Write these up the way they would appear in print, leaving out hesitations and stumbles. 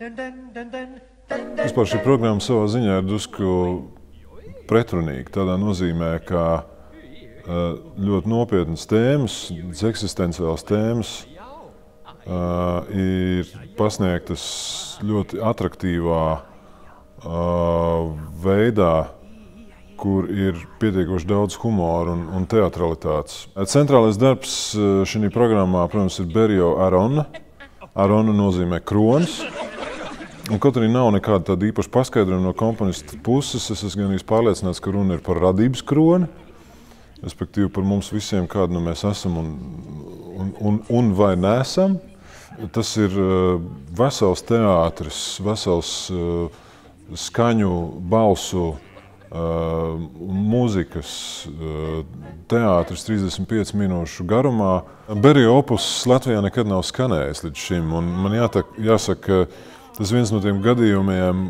Vispār šī programma savā ziņā ir drusku pretrunīga, tādā nozīmē, ka ļoti nopietnas tēmas, eksistenciālas tēmas ir pasniegtas ļoti atraktīvā veidā, kur ir pietiekoši daudz humora un teatralitātes. Centrālais darbs šī programmā, protams, ir Berio Arona. Arona nozīmē kronis. Un kaut arī nav nekāda tāda īpaša paskaidrojuma no komponista puses, es esmu gan pārliecināts, ka runa ir par radības kroni, respektīvi par mums visiem, kādu mēs esam un vai nesam. Tas ir vesels teātris, vesels skaņu, balsu, mūzikas teātris 35 minūšu garumā. Berio opus Latvijā nekad nav skanējis līdz šim, un man jāsaka, tas viens no tiem gadījumiem,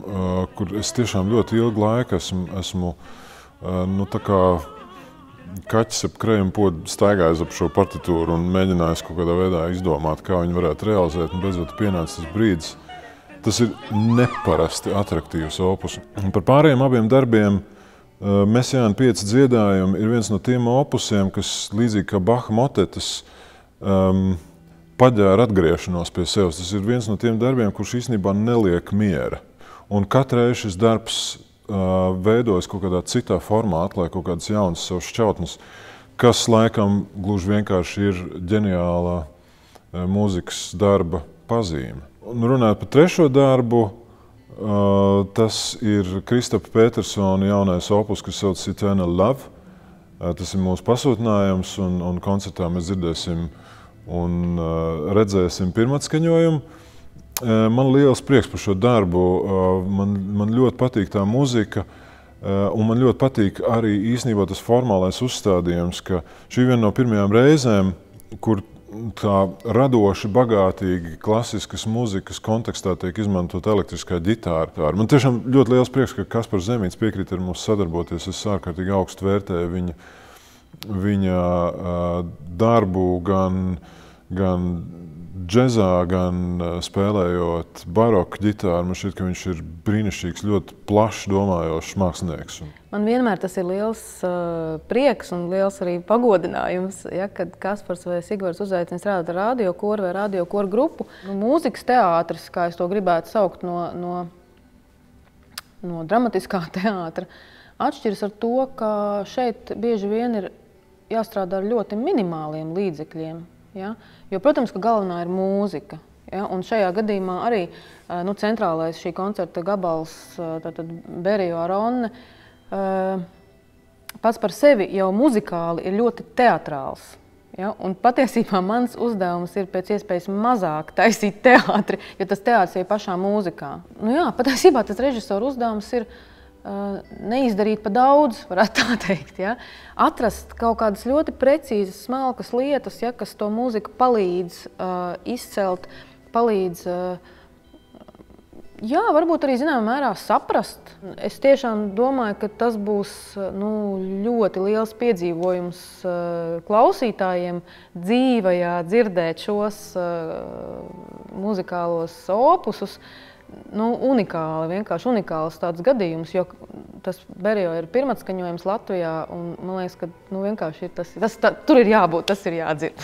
kur es tiešām ļoti ilgu laiku esmu tā kā kaķis ap krējumpodu staigājis ap šo partitūru un mēģinājis kaut kādā veidā izdomāt, kā viņu varētu realizēt, un beidzot pienāca tas brīdis. Tas ir neparasti atraktīvs opus. Par pārējiem abiem darbiem Mesiāna 5 dziedājumi ir viens no tiem opusiem, kas līdzīgi kā Baha motetes paģēra atgriešanos pie sevis. Tas ir viens no tiem darbiem, kurš īstenībā neliek miera. Un katrai šis darbs veidojas kaut kādā citā formā, atklāja kaut kādas jaunas savas šķautnes, kas laikam gluži vienkārši ir ģeniālā mūzikas darba pazīme. Un runājot par trešo darbu, tas ir Kristapa Petersona jaunais opus, kas sauc Eternal Love. Tas ir mūsu pasūtinājums, un koncertā mēs dzirdēsim un redzēsim pirmatskaņojumu. Man liels prieks par šo darbu. Man ļoti patīk tā muzika, un man ļoti patīk arī īstenībā tas formālais uzstādījums, ka šī viena no pirmajām reizēm, kur tā radoši, bagātīgi, klasiskas muzikas kontekstā tiek izmantot elektriskā ģitāra. Man tiešām ļoti liels prieks, ka Kaspars Zemīts piekrīt ar mums sadarboties. Es ārkārtīgi augstu vērtēju viņa darbu gan džezā, gan spēlējot baroku ģitāru. Man šķiet, ka viņš ir brīnišķīgs, ļoti plašs domājošs mākslinieks. Man vienmēr tas ir liels prieks un liels arī pagodinājums, ja, kad Kaspars vai Sigvards uzaicina strādāt ar radiokoru vai radiokoru grupu. Mūzikas teātris, kā es to gribētu saukt no dramatiskā teātra, atšķiras ar to, ka šeit bieži vien ir jāstrādā ar ļoti minimāliem līdzekļiem. Ja? Jo, protams, ka galvenā ir mūzika. Ja? Un šajā gadījumā arī centrālais šī koncerta gabals, tātad Berio Arona, pats par sevi jau muzikāli ir ļoti teatrāls. Ja? Un patiesībā mans uzdevums ir pēc iespējas mazāk taisīt teātri, jo tas teātris ir pašā mūzikā. Patiesībā tas režisoru uzdevums ir neizdarīt pa daudz, varētu tā teikt. Ja? Atrast kaut kādas ļoti precīzas, smalkas lietas, ja, kas to mūziku palīdz izcelt, palīdz varbūt arī zināmā mērā saprast. Es tiešām domāju, ka tas būs ļoti liels piedzīvojums klausītājiem dzīvajā dzirdēt šos muzikālos opusus. Unikāli, vienkārši unikāls tāds gadījums, jo tas Berio ir pirmatskaņojums Latvijā, un man liekas, ka vienkārši ir tur ir jābūt, tas ir jādzird.